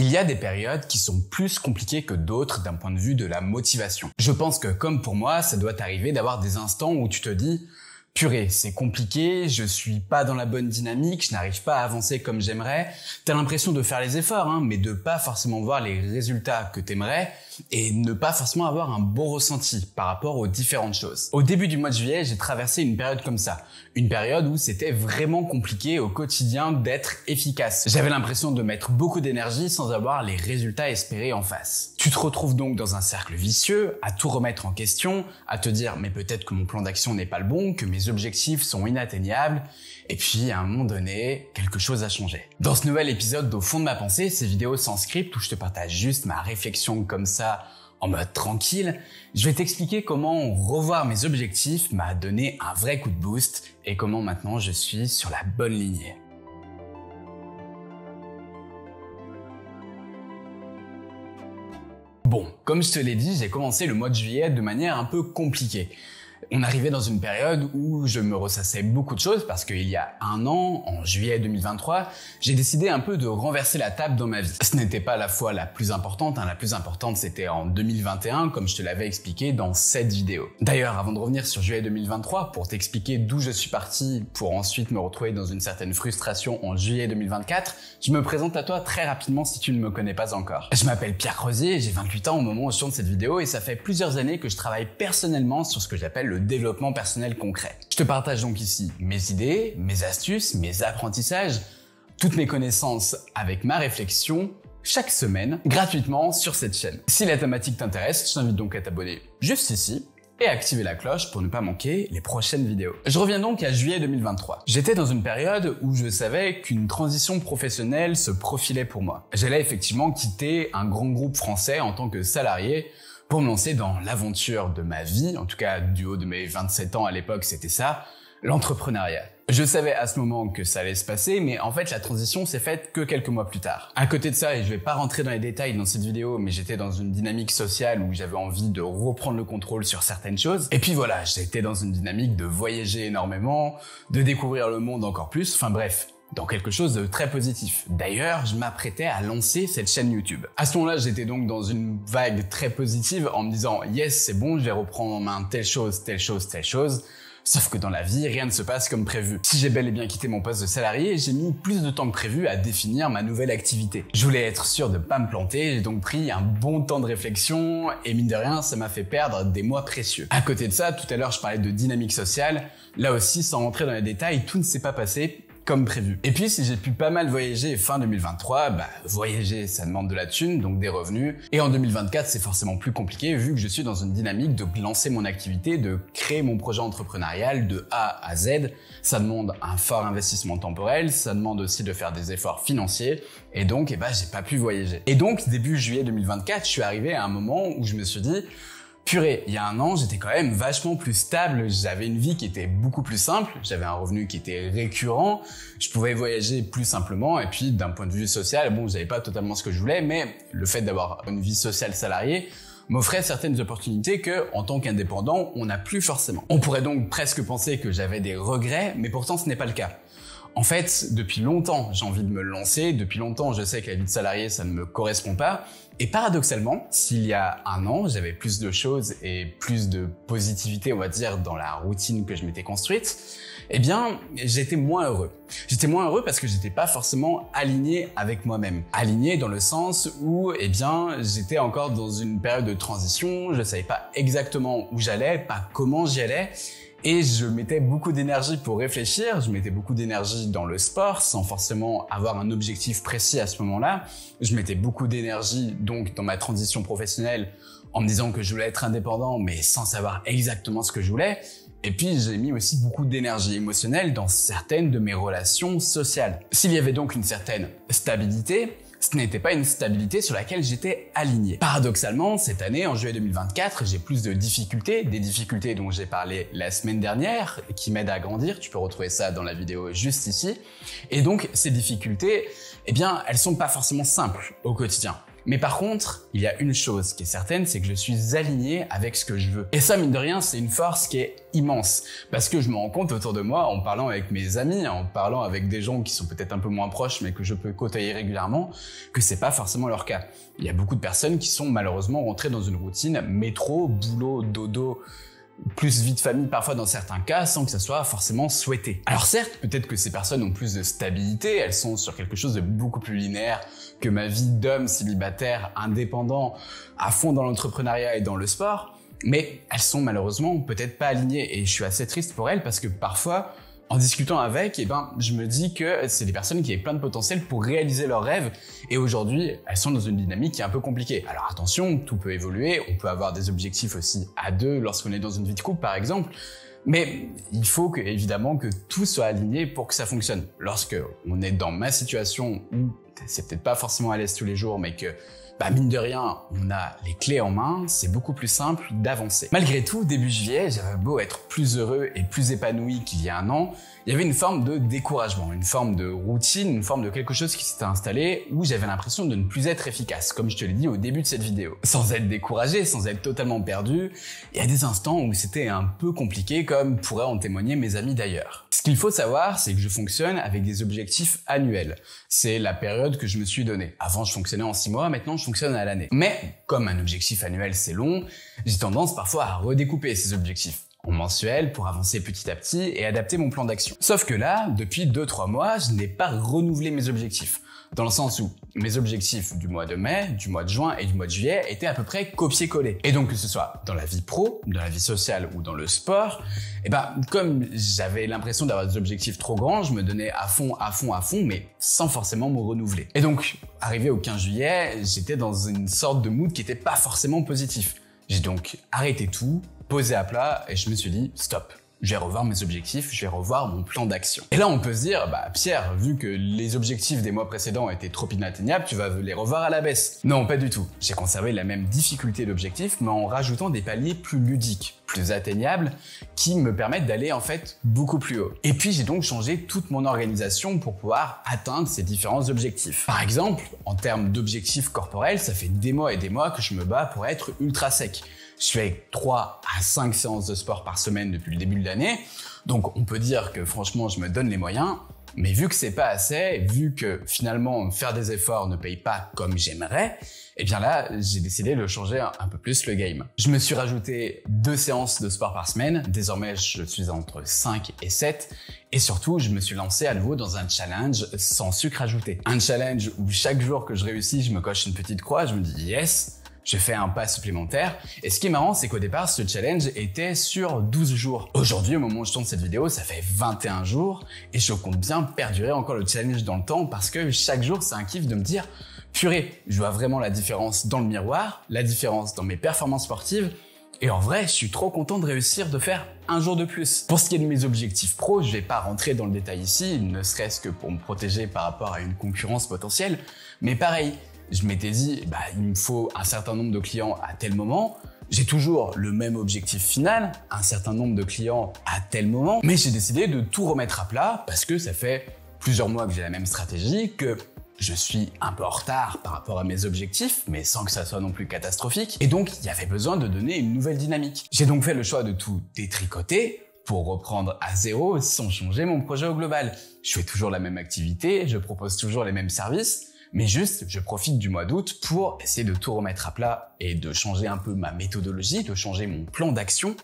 Il y a des périodes qui sont plus compliquées que d'autres d'un point de vue de la motivation. Je pense que comme pour moi, ça doit t'arriver d'avoir des instants où tu te dis « Purée, c'est compliqué, je suis pas dans la bonne dynamique, je n'arrive pas à avancer comme j'aimerais ». T'as l'impression de faire les efforts, mais de pas forcément voir les résultats que t'aimerais et ne pas forcément avoir un bon ressenti par rapport aux différentes choses. Au début du mois de juillet, j'ai traversé une période comme ça. Une période où c'était vraiment compliqué au quotidien d'être efficace. J'avais l'impression de mettre beaucoup d'énergie sans avoir les résultats espérés en face. Tu te retrouves donc dans un cercle vicieux, à tout remettre en question, à te dire mais peut-être que mon plan d'action n'est pas le bon, que mes objectifs sont inatteignables, et puis à un moment donné, quelque chose a changé. Dans ce nouvel épisode d'Au fond de ma pensée, ces vidéos sans script où je te partage juste ma réflexion comme ça, en mode tranquille, je vais t'expliquer comment revoir mes objectifs m'a donné un vrai coup de boost et comment maintenant je suis sur la bonne lignée. Bon, comme je te l'ai dit, j'ai commencé le mois de juillet de manière un peu compliquée. On arrivait dans une période où je me ressassais beaucoup de choses parce qu'il y a un an, en juillet 2023, j'ai décidé un peu de renverser la table dans ma vie. Ce n'était pas la fois la plus importante, la plus importante c'était en 2021 comme je te l'avais expliqué dans cette vidéo. D'ailleurs, avant de revenir sur juillet 2023 pour t'expliquer d'où je suis parti pour ensuite me retrouver dans une certaine frustration en juillet 2024, je me présente à toi très rapidement si tu ne me connais pas encore. Je m'appelle Pierre Crozier, j'ai 28 ans au moment où je tourne cette vidéo et ça fait plusieurs années que je travaille personnellement sur ce que j'appelle le développement personnel concret. Je te partage donc ici mes idées, mes astuces, mes apprentissages, toutes mes connaissances avec ma réflexion chaque semaine, gratuitement sur cette chaîne. Si la thématique t'intéresse, je t'invite donc à t'abonner juste ici et à activer la cloche pour ne pas manquer les prochaines vidéos. Je reviens donc à juillet 2023. J'étais dans une période où je savais qu'une transition professionnelle se profilait pour moi. J'allais effectivement quitter un grand groupe français en tant que salarié pour me lancer dans l'aventure de ma vie, en tout cas du haut de mes 27 ans à l'époque, c'était ça, l'entrepreneuriat. Je savais à ce moment que ça allait se passer, mais en fait la transition s'est faite que quelques mois plus tard. À côté de ça, et je vais pas rentrer dans les détails dans cette vidéo, mais j'étais dans une dynamique sociale où j'avais envie de reprendre le contrôle sur certaines choses. Et puis voilà, j'étais dans une dynamique de voyager énormément, de découvrir le monde encore plus, enfin bref, dans quelque chose de très positif. D'ailleurs, je m'apprêtais à lancer cette chaîne YouTube. À ce moment-là, j'étais donc dans une vague très positive en me disant « Yes, c'est bon, je vais reprendre en main telle chose, telle chose, telle chose ». Sauf que dans la vie, rien ne se passe comme prévu. Si j'ai bel et bien quitté mon poste de salarié, j'ai mis plus de temps que prévu à définir ma nouvelle activité. Je voulais être sûr de pas me planter, j'ai donc pris un bon temps de réflexion et mine de rien, ça m'a fait perdre des mois précieux. À côté de ça, tout à l'heure, je parlais de dynamique sociale. Là aussi, sans rentrer dans les détails, tout ne s'est pas passé comme prévu. Et puis, si j'ai pu pas mal voyager fin 2023, voyager, ça demande de la thune, donc des revenus. Et en 2024, c'est forcément plus compliqué vu que je suis dans une dynamique de lancer mon activité, de créer mon projet entrepreneurial de A à Z. Ça demande un fort investissement temporel, ça demande aussi de faire des efforts financiers. Et donc, j'ai pas pu voyager. Et donc, début juillet 2024, je suis arrivé à un moment où je me suis dit purée, il y a un an, j'étais quand même vachement plus stable, j'avais une vie qui était beaucoup plus simple, j'avais un revenu qui était récurrent, je pouvais voyager plus simplement et puis d'un point de vue social, bon, j'avais pas totalement ce que je voulais, mais le fait d'avoir une vie sociale salariée m'offrait certaines opportunités que, en tant qu'indépendant, on n'a plus forcément. On pourrait donc presque penser que j'avais des regrets, mais pourtant ce n'est pas le cas. En fait, depuis longtemps, j'ai envie de me lancer, depuis longtemps, je sais que la vie de salarié, ça ne me correspond pas. Et paradoxalement, s'il y a un an, j'avais plus de choses et plus de positivité, on va dire, dans la routine que je m'étais construite, j'étais moins heureux. J'étais moins heureux parce que j'étais pas forcément aligné avec moi-même. Aligné dans le sens où, j'étais encore dans une période de transition, je savais pas exactement où j'allais, pas comment j'y allais. Et je mettais beaucoup d'énergie pour réfléchir, je mettais beaucoup d'énergie dans le sport sans forcément avoir un objectif précis à ce moment-là. Je mettais beaucoup d'énergie donc dans ma transition professionnelle en me disant que je voulais être indépendant mais sans savoir exactement ce que je voulais. Et puis j'ai mis aussi beaucoup d'énergie émotionnelle dans certaines de mes relations sociales. S'il y avait donc une certaine stabilité, ce n'était pas une stabilité sur laquelle j'étais aligné. Paradoxalement, cette année, en juillet 2024, j'ai plus de difficultés, des difficultés dont j'ai parlé la semaine dernière, qui m'aident à grandir. Tu peux retrouver ça dans la vidéo juste ici. Et donc, ces difficultés, elles sont pas forcément simples au quotidien. Mais par contre, il y a une chose qui est certaine, c'est que je suis aligné avec ce que je veux. Et ça, mine de rien, c'est une force qui est immense. Parce que je me rends compte autour de moi, en parlant avec mes amis, en parlant avec des gens qui sont peut-être un peu moins proches, mais que je peux côtoyer régulièrement, que c'est pas forcément leur cas. Il y a beaucoup de personnes qui sont malheureusement rentrées dans une routine métro, boulot, dodo, plus vie de famille parfois dans certains cas, sans que ça soit forcément souhaité. Alors certes, peut-être que ces personnes ont plus de stabilité, elles sont sur quelque chose de beaucoup plus linéaire que ma vie d'homme célibataire, indépendant, à fond dans l'entrepreneuriat et dans le sport, mais elles sont malheureusement peut-être pas alignées et je suis assez triste pour elles parce que parfois, en discutant avec, je me dis que c'est des personnes qui avaient plein de potentiel pour réaliser leurs rêves et aujourd'hui, elles sont dans une dynamique qui est un peu compliquée. Alors attention, tout peut évoluer, on peut avoir des objectifs aussi à deux lorsqu'on est dans une vie de couple par exemple, mais il faut évidemment que tout soit aligné pour que ça fonctionne. Lorsque on est dans ma situation où c'est peut-être pas forcément à l'aise tous les jours, mais que mine de rien, on a les clés en main, c'est beaucoup plus simple d'avancer. Malgré tout, début juillet, j'avais beau être plus heureux et plus épanoui qu'il y a un an, il y avait une forme de découragement, une forme de routine, une forme de quelque chose qui s'était installé où j'avais l'impression de ne plus être efficace, comme je te l'ai dit au début de cette vidéo. Sans être découragé, sans être totalement perdu, il y a des instants où c'était un peu compliqué, comme pourraient en témoigner mes amis d'ailleurs. Ce qu'il faut savoir, c'est que je fonctionne avec des objectifs annuels. C'est la période que je me suis donnée. Avant, je fonctionnais en 6 mois, maintenant je fonctionne à l'année. Mais, comme un objectif annuel c'est long, j'ai tendance parfois à redécouper ces objectifs en mensuel pour avancer petit à petit et adapter mon plan d'action. Sauf que là, depuis 2-3 mois, je n'ai pas renouvelé mes objectifs. Dans le sens où mes objectifs du mois de mai, du mois de juin et du mois de juillet étaient à peu près copiés-collés. Et donc que ce soit dans la vie pro, dans la vie sociale ou dans le sport, comme j'avais l'impression d'avoir des objectifs trop grands, je me donnais à fond, mais sans forcément me renouveler. Et donc, arrivé au 15 juillet, j'étais dans une sorte de mood qui n'était pas forcément positif. J'ai donc arrêté tout, posé à plat et je me suis dit stop. Je vais revoir mes objectifs, je vais revoir mon plan d'action. Et là, on peut se dire, Pierre, vu que les objectifs des mois précédents étaient trop inatteignables, tu vas les revoir à la baisse. Non, pas du tout. J'ai conservé la même difficulté d'objectif, mais en rajoutant des paliers plus ludiques, plus atteignables, qui me permettent d'aller en fait beaucoup plus haut. Et puis, j'ai donc changé toute mon organisation pour pouvoir atteindre ces différents objectifs. Par exemple, en termes d'objectifs corporels, ça fait des mois et des mois que je me bats pour être ultra sec. Je fais 3 à 5 séances de sport par semaine depuis le début de l'année, donc on peut dire que franchement je me donne les moyens, mais vu que c'est pas assez, vu que finalement faire des efforts ne paye pas comme j'aimerais, là j'ai décidé de changer un peu plus le game. Je me suis rajouté 2 séances de sport par semaine, désormais je suis entre 5 et 7, et surtout je me suis lancé à nouveau dans un challenge sans sucre ajouté. Un challenge où chaque jour que je réussis, je me coche une petite croix, je me dis yes, je fais un pas supplémentaire. Et ce qui est marrant, c'est qu'au départ, ce challenge était sur 12 jours. Aujourd'hui, au moment où je tourne cette vidéo, ça fait 21 jours et je compte bien perdurer encore le challenge dans le temps parce que chaque jour, c'est un kiff de me dire purée, je vois vraiment la différence dans le miroir, la différence dans mes performances sportives. Et en vrai, je suis trop content de réussir de faire un jour de plus. Pour ce qui est de mes objectifs pro, je vais pas rentrer dans le détail ici, ne serait-ce que pour me protéger par rapport à une concurrence potentielle. Mais pareil, je m'étais dit, il me faut un certain nombre de clients à tel moment. J'ai toujours le même objectif final, un certain nombre de clients à tel moment. Mais j'ai décidé de tout remettre à plat parce que ça fait plusieurs mois que j'ai la même stratégie, que je suis un peu en retard par rapport à mes objectifs, mais sans que ça soit non plus catastrophique. Et donc, il y avait besoin de donner une nouvelle dynamique. J'ai donc fait le choix de tout détricoter pour reprendre à zéro sans changer mon projet au global. Je fais toujours la même activité, je propose toujours les mêmes services, mais juste, je profite du mois d'août pour essayer de tout remettre à plat et de changer un peu ma méthodologie, de changer mon plan d'action.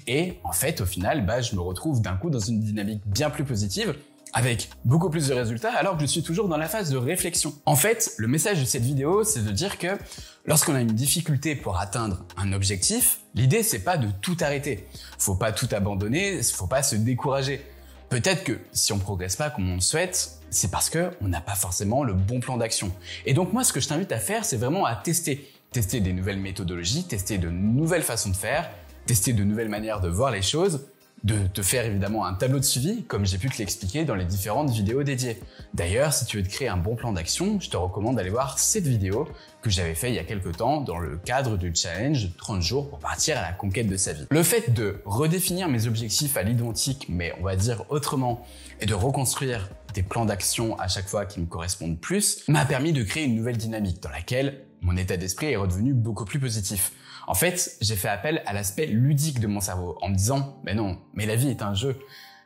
Et en fait, au final, je me retrouve d'un coup dans une dynamique bien plus positive, avec beaucoup plus de résultats, alors que je suis toujours dans la phase de réflexion. En fait, le message de cette vidéo, c'est de dire que lorsqu'on a une difficulté pour atteindre un objectif, l'idée, c'est pas de tout arrêter. Faut pas tout abandonner, faut pas se décourager. Peut-être que si on progresse pas comme on le souhaite, c'est parce qu'on n'a pas forcément le bon plan d'action. Et donc moi, ce que je t'invite à faire, c'est vraiment à tester. Tester des nouvelles méthodologies, tester de nouvelles façons de faire, tester de nouvelles manières de voir les choses, de te faire évidemment un tableau de suivi, comme j'ai pu te l'expliquer dans les différentes vidéos dédiées. D'ailleurs, si tu veux te créer un bon plan d'action, je te recommande d'aller voir cette vidéo que j'avais fait il y a quelques temps dans le cadre du challenge 30 jours pour partir à la conquête de sa vie. Le fait de redéfinir mes objectifs à l'identique, mais on va dire autrement, et de reconstruire des plans d'action à chaque fois qui me correspondent plus, m'a permis de créer une nouvelle dynamique dans laquelle mon état d'esprit est redevenu beaucoup plus positif. En fait, j'ai fait appel à l'aspect ludique de mon cerveau en me disant « Mais non, mais la vie est un jeu.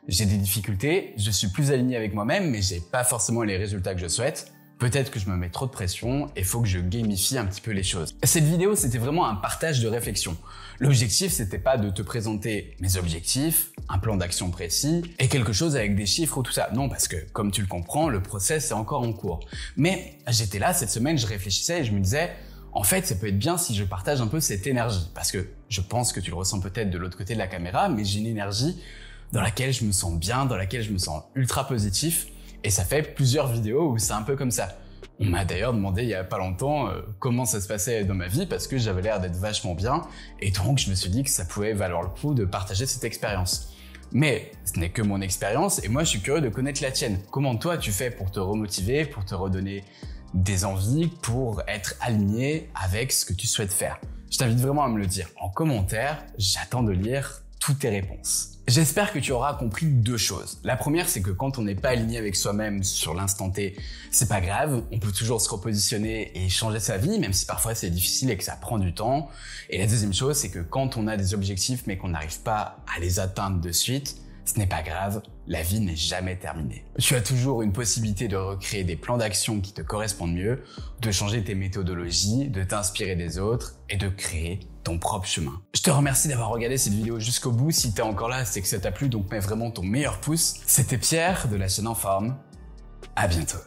J'ai des difficultés, je suis plus aligné avec moi-même, mais j'ai pas forcément les résultats que je souhaite. Peut-être que je me mets trop de pression et faut que je gamifie un petit peu les choses. » Cette vidéo, c'était vraiment un partage de réflexion. L'objectif, c'était pas de te présenter mes objectifs, un plan d'action précis et quelque chose avec des chiffres ou tout ça. Non, parce que, comme tu le comprends, le process est encore en cours. Mais j'étais là, cette semaine, je réfléchissais et je me disais, en fait, ça peut être bien si je partage un peu cette énergie. Parce que je pense que tu le ressens peut-être de l'autre côté de la caméra, mais j'ai une énergie dans laquelle je me sens bien, dans laquelle je me sens ultra positif. Et ça fait plusieurs vidéos où c'est un peu comme ça. On m'a d'ailleurs demandé il y a pas longtemps comment ça se passait dans ma vie parce que j'avais l'air d'être vachement bien et donc je me suis dit que ça pouvait valoir le coup de partager cette expérience. Mais ce n'est que mon expérience et moi je suis curieux de connaître la tienne. Comment toi tu fais pour te remotiver, pour te redonner des envies, pour être aligné avec ce que tu souhaites faire? Je t'invite vraiment à me le dire en commentaire, j'attends de lire toutes tes réponses. J'espère que tu auras compris deux choses. La première, c'est que quand on n'est pas aligné avec soi-même sur l'instant T, c'est pas grave, on peut toujours se repositionner et changer sa vie, même si parfois c'est difficile et que ça prend du temps. Et la deuxième chose, c'est que quand on a des objectifs mais qu'on n'arrive pas à les atteindre de suite, ce n'est pas grave, la vie n'est jamais terminée. Tu as toujours une possibilité de recréer des plans d'action qui te correspondent mieux, de changer tes méthodologies, de t'inspirer des autres et de créer ton propre chemin. Je te remercie d'avoir regardé cette vidéo jusqu'au bout. Si t'es encore là, c'est que ça t'a plu, donc mets vraiment ton meilleur pouce. C'était Pierre de la chaîne En Forme. À bientôt.